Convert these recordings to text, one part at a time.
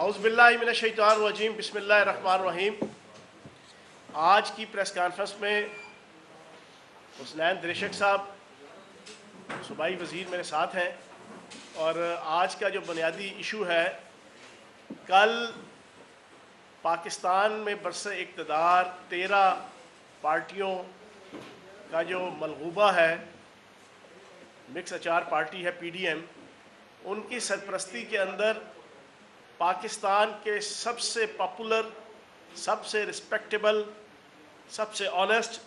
اعوذ باللہ من الشیطان الرجیم بسم اللہ الرحمن الرحیم۔ آج کی پریس کانفرنس میں حسنین دریشک صاحب صوبائی وزیر میرے ساتھ ہیں، اور آج کا جو بنیادی ایشو ہے، کل پاکستان میں برس اقتدار 13 پارٹیوں کا جو ملغوبہ ہے، مکس اچار پارٹی ہے پی ڈی ایم، ان کی سرپرستی کے اندر پاکستان کے سب سے پاپولر، سب سے رسپیکٹیبل، سب سے آنیسٹ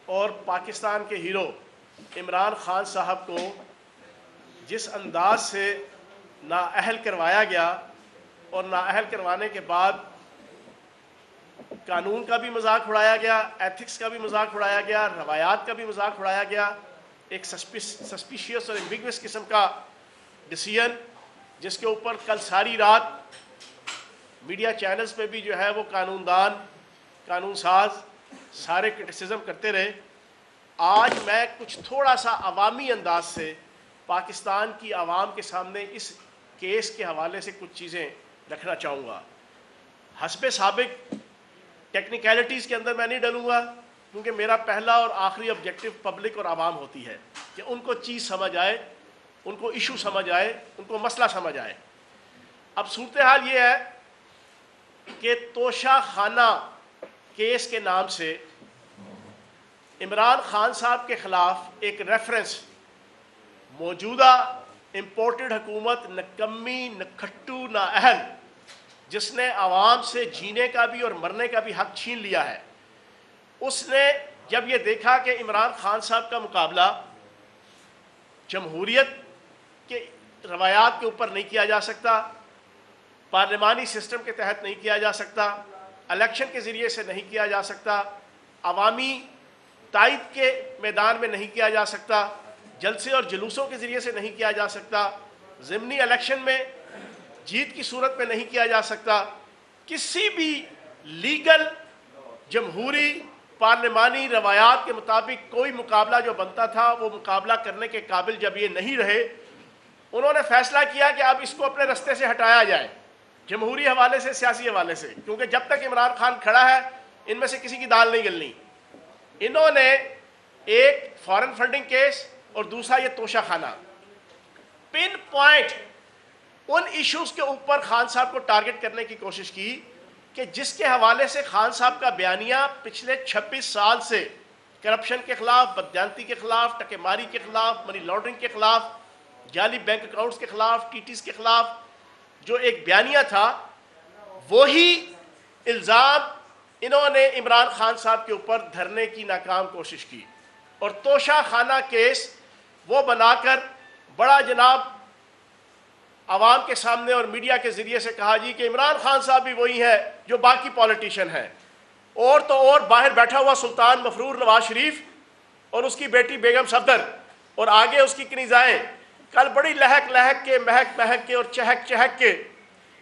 اور پاکستان کے ہیرو عمران خان صاحب کو جس انداز سے نااہل کروایا گیا، اور نااہل کروانے کے بعد قانون کا بھی مذاق اڑایا گیا، ایتھکس کا بھی مذاق اڑایا گیا، روایات کا بھی مذاق اڑایا گیا، ایک سسپیشیس اور ایمبیگوس قسم کا ڈیسیژن جس کے اوپر کل ساری رات میڈیا چینلز پہ بھی جو ہے وہ قانون دان، قانون ساز سارے کرٹیسزم کرتے رہے۔ آج میں کچھ تھوڑا سا عوامی انداز سے پاکستان کی عوام کے سامنے اس کیس کے حوالے سے کچھ چیزیں رکھنا چاہوں گا۔ حسب سابق ٹیکنیکلٹیز کے اندر میں نہیں ڈلوں گا، کیونکہ میرا پہلا اور آخری آبجیکٹو پبلک اور عوام ہوتی ہے کہ ان کو چیز سمجھ آئے، ان کو ایشو سمجھ آئے، ان کو مسئلہ سمجھ آئے۔ اب صورتحال یہ ہے کہ توشہ خانہ کیس کے نام سے عمران خان صاحب کے خلاف ایک ریفرنس موجودہ امپورٹڈ حکومت نکمی، نکھٹو، نااہل، جس نے عوام سے جینے کا بھی اور مرنے کا بھی حق چھین لیا ہے، اس نے جب یہ دیکھا کہ عمران خان صاحب کا مقابلہ جمہوریت کے روایات کے اوپر نہیں کیا جا سکتا، پارلیمانی سسٹم کے تحت نہیں کیا جا سکتا، الیکشن کے ذریعے سے نہیں کیا جا سکتا، عوامی تائید کے میدان میں نہیں کیا جا سکتا، جلسے اور جلوسوں کے ذریعے سے نہیں کیا جا سکتا، ضمنی الیکشن میں جیت کی صورت میں نہیں کیا جا سکتا، کسی بھی لیگل جمہوری پارلیمانی روایات کے مطابق کوئی مقابلہ جو بنتا تھا وہ مقابلہ کرنے کے قابل جب یہ نہیں رہے، انہوں نے فیصلہ کیا کہ اب اس کو اپنے رستے سے ہٹایا جائے، جمہوری حوالے سے، سیاسی حوالے سے، کیونکہ جب تک عمران خان کھڑا ہے ان میں سے کسی کی دال نہیں گلنی۔ انہوں نے ایک فارن فنڈنگ کیس اور دوسرا یہ توشہ خانہ، پن پوائنٹ ان ایشوز کے اوپر خان صاحب کو ٹارگٹ کرنے کی کوشش کی کہ جس کے حوالے سے خان صاحب کا بیانیہ پچھلے 26 سال سے کرپشن کے خلاف، بددیانتی کے خلاف، ٹکے ماری کے خلاف، منی لانڈرنگ کے خلاف، جعلی بینک اکاؤنٹس کے خلاف، ٹی ٹیز کے خلاف جو ایک بیانیہ تھا، وہی الزام انہوں نے عمران خان صاحب کے اوپر دھرنے کی ناکام کوشش کی، اور توشہ خانہ کیس وہ بنا کر بڑا جناب عوام کے سامنے اور میڈیا کے ذریعے سے کہا جی کہ عمران خان صاحب بھی وہی ہے جو باقی پولیٹیشین ہیں، اور تو اور باہر بیٹھا ہوا سلطان مفرور نواز شریف اور اس کی بیٹی بیگم صفدر اور آگے اس کی کنیزائیں کل بڑی لہک لہک کے، مہک مہک کے اور چہک چہک کے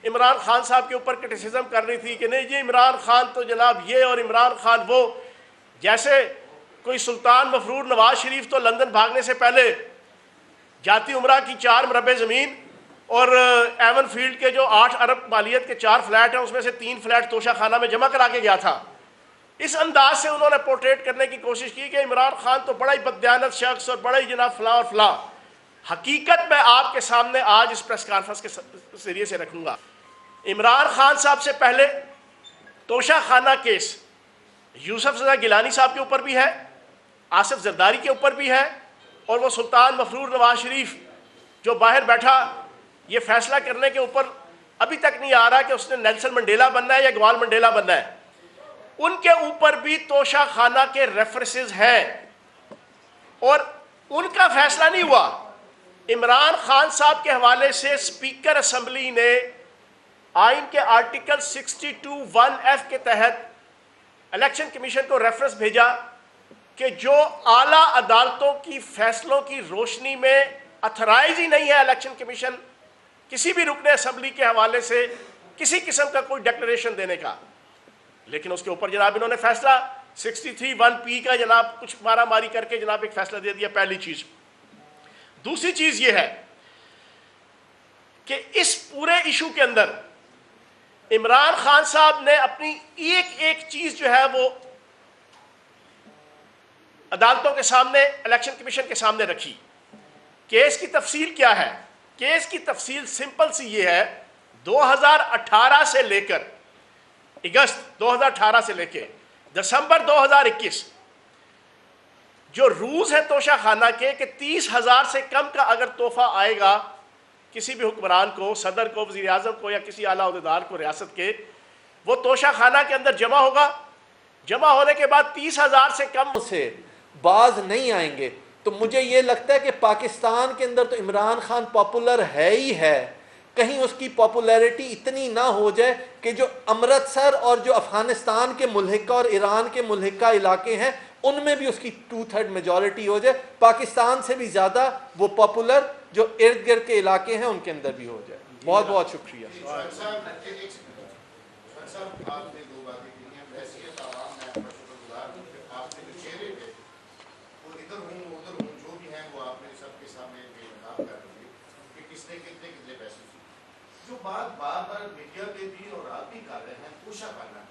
عمران خان صاحب کے اوپر کرٹیسزم کر رہی تھی کہ نہیں جی عمران خان تو جناب یہ اور عمران خان وہ، جیسے کوئی سلطان مفرور نواز شریف تو لندن بھاگنے سے پہلے جاتی عمرہ کی 4 مربع زمین اور ایون فیلڈ کے جو 8 ارب مالیت کے 4 فلیٹ ہیں اس میں سے 3 فلیٹ توشہ خانہ میں جمع کرا کے گیا تھا۔ اس انداز سے انہوں نے پورٹریٹ کرنے کی کوشش کی کہ عمران خان تو بڑا ہی بددیانت شخص اور بڑا ہی جناب فلاں اور فلاں۔ حقیقت میں آپ کے سامنے آج اس پریس کانفرنس کے ذریعے سے رکھوں گا۔ عمران خان صاحب سے پہلے توشہ خانہ کیس یوسف رضا گیلانی صاحب کے اوپر بھی ہے، آصف زرداری کے اوپر بھی ہے، اور وہ سلطان مفرور نواز شریف جو باہر بیٹھا یہ فیصلہ کرنے کے اوپر ابھی تک نہیں آ رہا کہ اس نے نیلسن منڈیلا بننا ہے یا گوال منڈیلا بننا ہے، ان کے اوپر بھی توشہ خانہ کے ریفرنسز ہیں، اور ان کا فیصلہ نہیں ہوا۔ عمران خان صاحب کے حوالے سے اسپیکر اسمبلی نے آئین کے آرٹیکل 62(1)(f) کے تحت الیکشن کمیشن کو ریفرنس بھیجا کہ جو اعلیٰ عدالتوں کی فیصلوں کی روشنی میں اتھرائز ہی نہیں ہے الیکشن کمیشن کسی بھی رکن اسمبلی کے حوالے سے کسی قسم کا کوئی ڈکلریشن دینے کا، لیکن اس کے اوپر جناب انہوں نے فیصلہ 63(1)(p) کا جناب کچھ مارا ماری کر کے جناب ایک فیصلہ دے دیا۔ پہلی چیز۔ دوسری چیز یہ ہے کہ اس پورے ایشو کے اندر عمران خان صاحب نے اپنی ایک ایک چیز جو ہے وہ عدالتوں کے سامنے، الیکشن کمیشن کے سامنے رکھی. کیس کی تفصیل کیا ہے؟ کیس کی تفصیل سمپل سی یہ ہے، 2018 سے لے کر اگست 2018 سے لے کے دسمبر 2021 جو روز ہیں توشہ خانہ کے کہ 30,000 سے کم کا اگر تحفہ آئے گا کسی بھی حکمران کو، صدر کو، وزیر اعظم کو یا کسی اعلیٰ عہدیدار کو ریاست کے، وہ توشہ خانہ کے اندر جمع ہوگا. جمع ہونے کے بعد 30,000 سے کم سے باز نہیں آئیں گے. تو مجھے یہ لگتا ہے کہ پاکستان کے اندر تو عمران خان پاپولر ہے ہی ہے، کہیں اس کی پاپولیرٹی اتنی نہ ہو جائے کہ جو امرتسر اور جو افغانستان کے ملحقہ اور ایران کے ملحقہ علاقے ہیں ان میں بھی اس کی 2/3 میجورٹی ہو جائے، پاکستان سے بھی زیادہ وہ پاپولر جو ارد گرد کے علاقے ہیں ان کے اندر بھی ہو جائے. بہت بہت شکریہ. جو بات بار بار میڈیا پہ بھی اور آپ بھی کر رہے ہیں توشہ خانہ،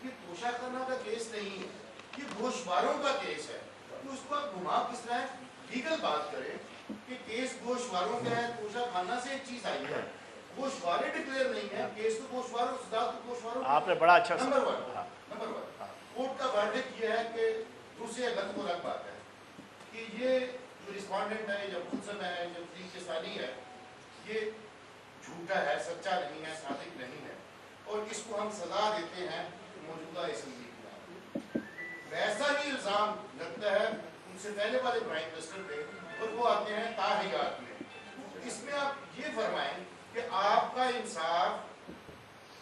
یہ توشہ خانہ کا کیس نہیں ہے، یہ گوشواروں کا کیس ہے. تو اس کو آپ گھما کس طرح لیگل بات کریں کہ کیس گوشواروں کا ہے، توشہ خانہ سے ایک چیز آئی ہے، گوشوارے ڈکلیئر نہیں ہے، کیس تو گوشواروں صداقت تو گوشواروں. آپ نے بڑا اچھا نمبر ون کورٹ کا ورڈکٹ یہ ہے کہ دوسرے غلط کو الگ بات ہے کہ یہ جو رسپونڈنٹ ہے یا ملزم ہے یا وکیل کے ثانی ہے یہ جھوٹا ہے، سچا نہیں ہے، صادق نہیں ہے، اور اس کو ہم سزا دیتے ہیں موجودہ اسمبلی کی. ویسا ہی الزام لگتا ہے ان سے پہلے والے پرائم منسٹر پہ اور وہ آتے ہیں تاحیات میں. اس میں آپ یہ فرمائیں کہ آپ کا انصاف،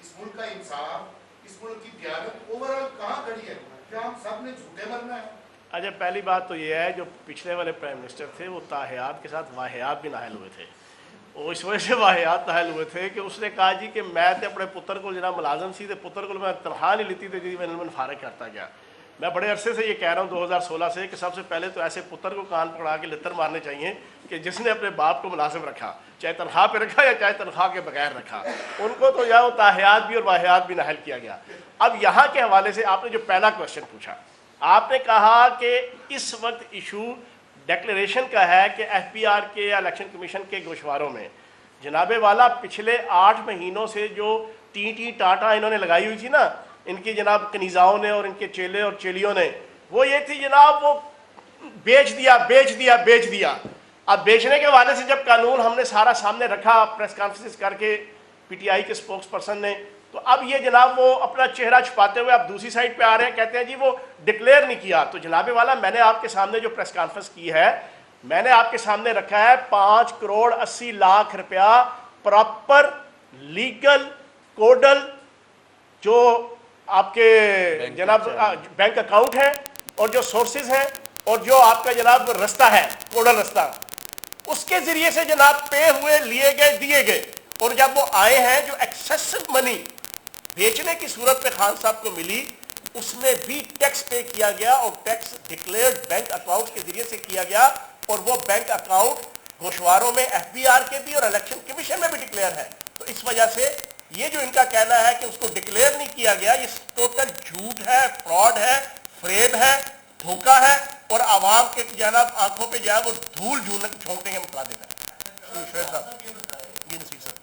اس ملک کا انصاف، اس ملک کی دیانت اوورآل کہاں کھڑی ہے؟ کیا ہم سب نے جھوٹے مرنا ہے؟ اچھا، پہلی بات تو یہ ہے جو پچھلے والے پرائم منسٹر تھے وہ تاحیات کے ساتھ واحیات بھی نااہل ہوئے تھے. وہ اس وجہ سے واحیات نااہل ہوئے تھے کہ اس نے کہا جی کہ میں تے اپنے پتر کو جناب ملازم سی تے پتر کو میں تنخواہ نہیں لیتی تھی جی میں فارغ کرتا گیا. میں بڑے عرصے سے یہ کہہ رہا ہوں 2016 سے کہ سب سے پہلے تو ایسے پتر کو کان پکڑا کے لتر مارنے چاہیے کہ جس نے اپنے باپ کو ملازم رکھا، چاہے تنخواہ پہ رکھا یا چاہے تنخواہ کے بغیر رکھا. ان کو تو یا وہ تاحیات بھی اور واحیات بھی نااہل کیا گیا. اب یہاں کے حوالے سے آپ نے جو پہلا کوشچن پوچھا، آپ نے کہا کہ اس وقت ایشو ڈیکلیریشن کا ہے کہ ایف پی آر کے یا الیکشن کمیشن کے گوشواروں میں جناب والا پچھلے 8 مہینوں سے جو ٹی ٹاٹا انہوں نے لگائی ہوئی تھی نا ان کی جناب کنیزاؤں نے اور ان کے چیلے اور چیلیوں نے، وہ یہ تھی جناب وہ بیچ دیا. اب بیچنے کے حوالے سے جب قانون ہم نے سارا سامنے رکھا پریس کانفرنس کر کے پی ٹی آئی کے اسپوکس پرسن نے، تو اب یہ جناب وہ اپنا چہرہ چھپاتے ہوئے اب دوسری سائڈ پہ آ رہے ہیں، کہتے ہیں جی وہ ڈکلیئر نہیں کیا. تو جناب والا میں نے آپ کے سامنے جو پریس کانفرنس کی ہے میں نے آپ کے سامنے رکھا ہے 5,80,00,000 روپیہ پراپر لیگل کوڈل جو آپ کے جناب بینک اکاؤنٹ ہے اور جو سورسز ہیں اور جو آپ کا جناب رستہ ہے کوڈل رستہ، اس کے ذریعے سے جناب پے ہوئے، لیے گئے، دیے گئے. اور جب وہ آئے ہیں جو ایکسیسو منی بیچنے کی صورت پہ خان صاحب کو ملی اس میں بھی ٹیکس پے کیا گیا اور ٹیکس ڈکلیئرڈ بینک اکاؤنٹ کے ذریعے سے کیا گیا. اور وہ بینک اکاؤنٹ گوشواروں میں ایف بی آر کے بھی اور الیکشن کمیشن میں بھی ڈکلیئر ہے. تو اس وجہ سے یہ جو ان کا کہنا ہے کہ اس کو ڈکلیئر نہیں کیا گیا یہ ٹوٹل جھوٹ ہے، فراڈ ہے، فریب ہے، دھوکہ ہے اور عوام کے جناب آنکھوں پہ جو ہے وہ دھول جھونکنے کے مترادف ہے. شعیب صاحب جی نصیر صاحب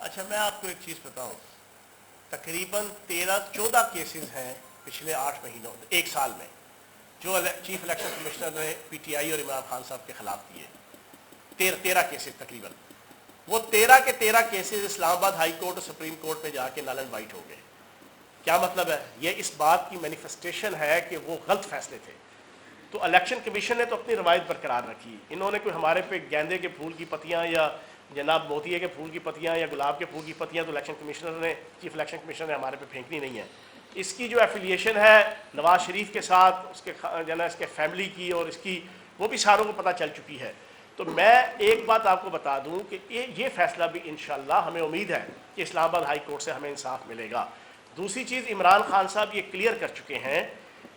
اچھا میں آپ کو ایک چیز بتاؤں، تقریباً 13-14 کیسز ہیں پچھلے 8 مہینوں ایک سال میں جو چیف الیکشن کمشنر نے پی ٹی آئی اور عمران خان صاحب کے خلاف دیے. 13 کیسز تقریباً. وہ 13 کے 13 کیسز اسلام آباد ہائی کورٹ اور سپریم کورٹ میں جا کے نل اینڈ وائٹ ہو گئے. کیا مطلب ہے؟ یہ اس بات کی مینیفیسٹیشن ہے کہ وہ غلط فیصلے تھے. تو الیکشن کمیشن نے تو اپنی روایت برقرار رکھی. انہوں نے کوئی ہمارے پہ گیندے کے پھول کی پتیاں یا جناب موتیے کے پھول کی پتیاں یا گلاب کے پھول کی پتیاں تو الیکشن کمشنر نے چیف الیکشن کمشنر نے ہمارے پہ پھینکنی نہیں ہے. اس کی جو ایفیلیشن ہے نواز شریف کے ساتھ اس کے جناب اس کے فیملی کی اور اس کی وہ بھی ساروں کو پتہ چل چکی ہے. تو میں ایک بات آپ کو بتا دوں کہ یہ فیصلہ بھی انشاءاللہ ہمیں امید ہے کہ اسلام آباد ہائی کورٹ سے ہمیں انصاف ملے گا. دوسری چیز عمران خان صاحب یہ کلیئر کر چکے ہیں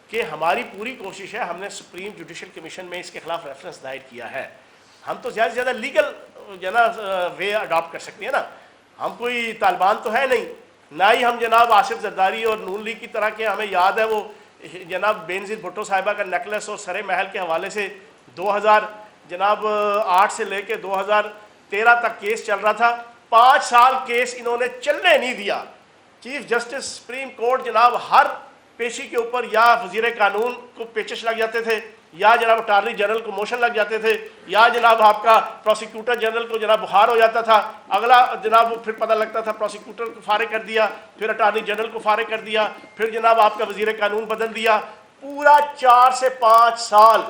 کہ ہماری پوری کوشش ہے, ہم نے سپریم جوڈیشل کمیشن میں اس کے خلاف ریفرنس دائر کیا ہے. ہم تو زیادہ سے زیادہ لیگل وے اڈاپٹ کر سکتے ہیں نا, ہم کوئی طالبان تو ہے نہیں, نہ ہی ہم جناب آصف زرداری اور نون لیگ کی طرح کے. ہمیں یاد ہے وہ جناب بینظیر بھٹو صاحبہ کا نیکلس اور سرے محل کے حوالے سے 2008 سے لے کے 2013 تک کیس چل رہا تھا. 5 سال کیس انہوں نے چلنے نہیں دیا. چیف جسٹس سپریم کورٹ جناب ہر پیشی کے اوپر یا وزیر قانون کو پیچش لگ جاتے تھے, یا جناب اٹارنی جنرل کو موشن لگ جاتے تھے, یا جناب آپ کا پروسیکیوٹر جنرل کو جناب بخار ہو جاتا تھا, اگلا جناب پھر پتہ لگتا تھا پروسیکیوٹر کو فارغ کر دیا, پھر اٹارنی جنرل کو فارغ کر دیا, پھر جناب آپ کا وزیر قانون بدل دیا. پورا 4 سے 5 سال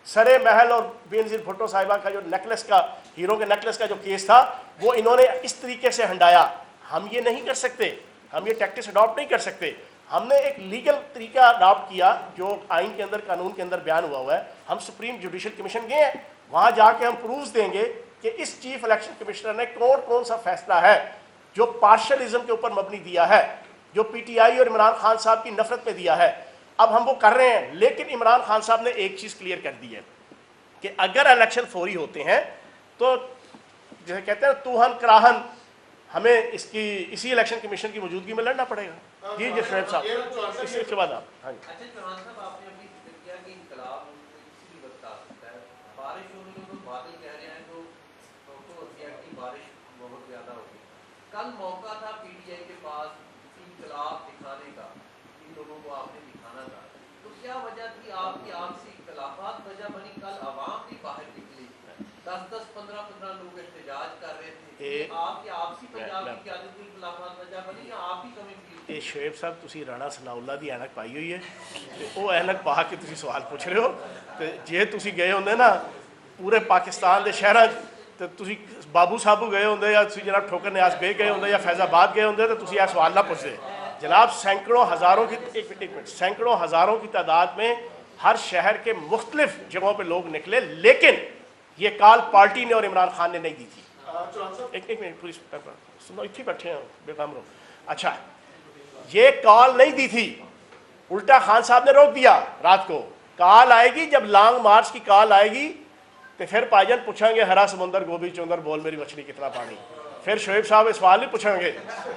سرے محل اور بینظیر بھٹو صاحبہ کا جو نیکلس کا ہیرو کے نیکلس کا جو کیس تھا وہ انہوں نے اس طریقے سے ہنڈایا. ہم یہ نہیں کر سکتے, ہم یہ ٹیکٹس اڈاپٹ نہیں کر سکتے. ہم نے ایک لیگل طریقہ اڈاپٹ کیا جو آئین کے اندر قانون کے اندر بیان ہوا ہے. ہم سپریم جوڈیشل کمیشن گئے ہیں, وہاں جا کے ہم پروف دیں گے کہ اس چیف الیکشن کمشنر نے کون سا فیصلہ ہے جو پارشلزم کے اوپر مبنی دیا ہے, جو پی ٹی آئی اور عمران خان صاحب کی نفرت پہ دیا ہے. اب ہم وہ کر رہے ہیں, لیکن عمران خان صاحب نے ایک چیز کلیئر کر دی ہے کہ اگر الیکشن فوری ہوتے ہیں تو جیسے کہتے ہیں توہن کراہن ہمیں اسی الیکشن کمیشن کی موجودگی میں لڑنا پڑے گا. جی شعیب صاحب اس کے بعد آپ. ہاں جی اچھا چوہان صاحب, آپ نے ابھی ذکر کیا کہ انقلاب کسی بھی وقت آ سکتا ہے. بارش ہو رہی ہے تو بادل کہہ رہے ہیں تو کی بارش بہت زیادہ ہوگی. کل موقع تھا پی ٹی آئی کے پاس انقلاب دکھانے کا, ان لوگوں کو آپ نے دکھانا تھا, تو کیا وجہ تھی آپ کی آپسی اختلافات وجہ بنی؟ کل عوام بھی باہر نکلی, 10-15 لوگ احتجاج کر رہے تھے. آپ کی آپسی پنجاب کی قیادت کی اختلافات وجہ بنی یا آپ ہی کمی یہ شعیب صاحب تسی رانا ثناء اللہ دی اینک پائی ہوئی ہے تے وہ اینک پا کے تسی سوال پوچھ رہے ہو. تے جے تسی گئے ہوندے نا پورے پاکستان دے شہراں تے تسی بابو صاحبو گئے ہوندے یا تسی جناب ٹھوکر نیاز گئے ہوندے یا فیض آباد گئے ہوندے تے تسی یہ سوال نہ پوچھتے جناب. سینکڑوں ہزاروں کی تعداد میں ہر شہر کے مختلف جگہوں پہ لوگ نکلے, لیکن یہ کال پارٹی نے اور عمران خان نے نہیں دی تھی. ایک منٹ پولیس سنو, اتنے بیٹھے ہیں بے کام رہو. اچھا, یہ کال نہیں دی تھی, الٹا خان صاحب نے روک دیا. رات کو کال آئے گی, جب لانگ مارچ کی کال آئے گی تو پھر پائی جان پوچھیں گے ہرا سمندر گوبھی چونگر بول میری مچھلی کتنا پانی. پھر شعیب صاحب اس سوال نہیں پوچھیں گے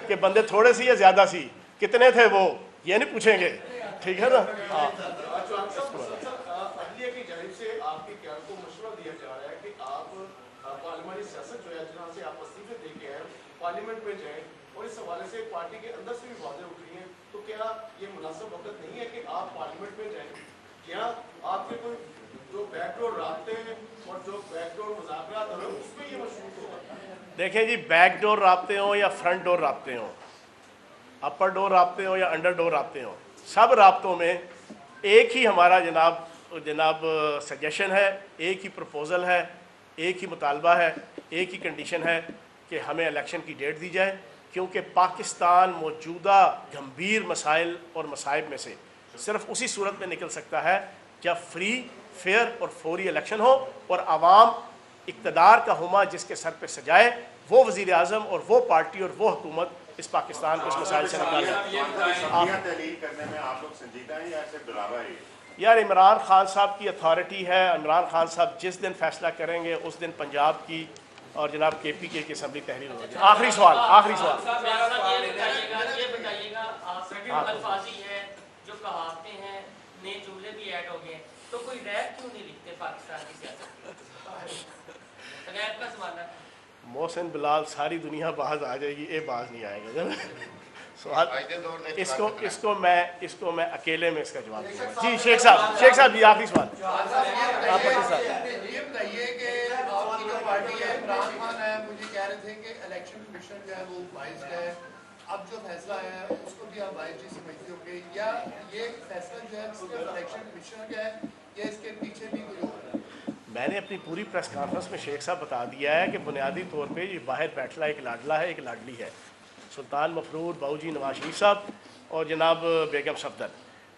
کہ بندے تھوڑے سی یا زیادہ سی, کتنے تھے وہ, یہ نہیں پوچھیں گے. ٹھیک ہے نا. عدلیہ کی جانب سے آپ کی قیادت کو مشورہ دیا جا رہا ہے کہ آپ پارلیمانی سیاست جو ہے جہاں سے آپ استعفے دے کے ہیں پارلیمنٹ میں جائیں, اور اس حوالے سے پارٹی کے اندر سے بھی باتیں اٹھ رہی ہیں, تو کیا یہ مناسب وقت نہیں ہے کہ آپ پارلیمنٹ میں جائیں؟ کیا آپ کے کوئی جو بیک ڈور رابطے ہیں اور جو بیک ڈور مذاکرات ہیں اس میں یہ مشروط ہوگا؟ دیکھیں جی, بیک ڈور رابطے ہوں یا فرنٹ ڈور رابطے ہوں, اپر ڈور رابطے ہوں یا انڈر ڈور رابطے ہوں, سب رابطوں میں ایک ہی ہمارا جناب سجیشن ہے, ایک ہی پروپوزل ہے, ایک ہی مطالبہ ہے, ایک ہی کنڈیشن ہے کہ ہمیں الیکشن کی ڈیٹ دی جائے. کیونکہ پاکستان موجودہ گھمبیر مسائل اور مصائب میں سے صرف اسی صورت میں نکل سکتا ہے جب فری, فیئر اور فوری الیکشن ہو اور عوام اقتدار کا ہما جس کے سر پہ سجائے وہ وزیر اعظم اور وہ پارٹی اور وہ حکومت اس پاکستان کو اس مسائل سے نکالے. تحلیل کرنے میں آپ لوگ سنجیدہ ہیں یا صرف ڈراوا ہے؟ یار عمران خان صاحب کی اتھارٹی ہے, عمران خان صاحب جس دن فیصلہ کریں گے اس دن پنجاب کی اور جناب کے پی کے اسمبلی تحریر ہوگی. آخری سوال یہ بتائیے گا, الفاظی ہے جو کہاوتیں ہیں, نئے جملے بھی ایڈ ہو گئے, تو کوئی ریپ کیوں نہیں لکھتے پاکستان کی سیاست؟ ریپ کا سوال ہے. محسن بلال ساری دنیا باز آ جائے گی, اے باز نہیں آئے گا. سوال اس کو میں اکیلے میں اس کا جواب دوں گا. جی شیخ صاحب جی آخری سوال. یہ بتائیے کہ آپ کی جو پارٹی ہے عمران خان ہے, مجھے کہہ رہے تھے کہ الیکشن کمیشن جو ہے وہ بائزڈ ہے, اب جو فیصلہ ہے اس کو بھی آپ بائزڈ سمجھتے ہو گے, یا یہ فیصلہ جو ہے صرف الیکشن کمیشن کا ہے یا اس کے پیچھے بھی کوئی اور ہے؟ میں نے اپنی پوری پریس کانفرنس میں شیخ صاحب بتا دیا ہے کہ بنیادی طور پہ یہ باہر بیٹھلا ایک لاڈلا ہے، ایک لاڈلی ہے، سلطان مفرود، باؤ جی نواز شریف صاحب اور جناب بیگم صفدر.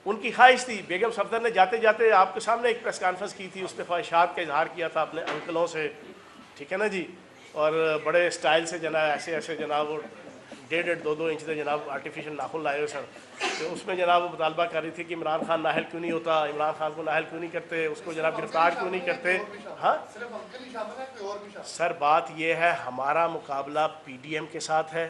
ان کی خواہش تھی، بیگم صفدر نے جاتے جاتے آپ کے سامنے ایک پریس کانفرنس کی تھی، اس پہ خواہشات کا اظہار کیا تھا اپنے انکلوں سے، ٹھیک ہے نا جی، اور بڑے اسٹائل سے جناب ایسے ایسے جناب 1.5 2 انچ سے جناب آرٹیفیشل ناخن لائے ہوئے سر. تو اس میں جناب وہ مطالبہ کر رہی تھی کہ عمران خان نااہل کیوں نہیں ہوتا، عمران خان کو نااہل کیوں نہیں کرتے، اس کو جناب گرفتار کیوں نہیں کرتے. ہاں صرف انکل ہی شامل ہے، کوئی اور بھی شامل ہے؟ سر بات یہ ہے ہمارا مقابلہ پی ڈی ایم کے ساتھ ہے،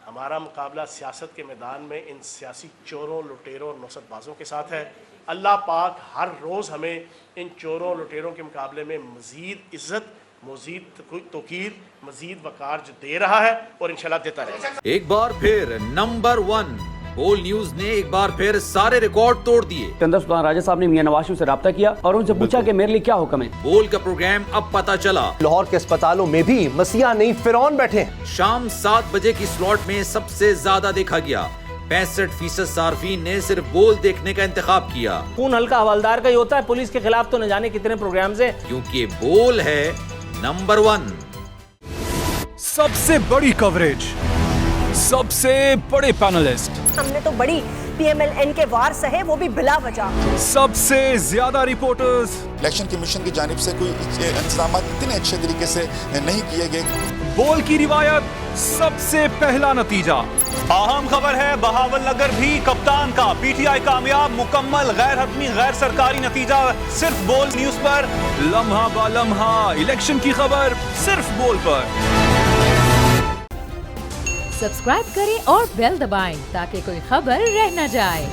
ہمارا مقابلہ سیاست کے میدان میں ان سیاسی چوروں لٹیروں اور نوسط بازوں کے ساتھ ہے. اللہ پاک ہر روز ہمیں ان چوروں لٹیروں کے مقابلے میں مزید عزت، مزید توقیر، مزید وقار جو دے رہا ہے اور انشاءاللہ دیتا رہے گا. ایک بار پھر نمبر 1 بول نیوز نے ایک بار پھر سارے ریکارڈ توڑ دیے. چندر سلطان راجہ صاحب نے میاں نواز شریف سے رابطہ کیا اور ان سے پوچھا کہ میرے لیے کیا حکم ہے. بول کا پروگرام اب پتہ چلا. لاہور کے اسپتالوں میں بھی مسیح نہیں فرعون بیٹھے ہیں. شام 7 بجے کی سلاٹ میں سب سے زیادہ دیکھا گیا. 65% صارفین نے صرف بول دیکھنے کا انتخاب کیا. خون ہلکا حوالدار کا ہی ہوتا ہے، پولیس کے خلاف تو نہ جانے کتنے پروگرامز ہیں. کیونکہ بول ہے نمبر 1. سب سے بڑی کوریج، سب سے بڑے پینلسٹ، ہم نے تو بڑی پی ایم ایل این کے وار سہے، وہ بھی بلا وجہ. سب سے زیادہ رپورٹرز. الیکشن کمیشن کی جانب سے کوئی انتظامات اتنے اچھے طریقے سے نہیں کیے گئے. بول کی روایت، سب سے پہلا نتیجہ. اہم خبر ہے بہاول نگر بھی کپتان کا، پی ٹی آئی کامیاب، مکمل غیر حتمی غیر سرکاری نتیجہ صرف بول نیوز پر. لمحہ با لمحہ الیکشن کی خبر صرف بول پر. سبسکرائب کریں اور بیل دبائیں تاکہ کوئی خبر رہ نہ جائے.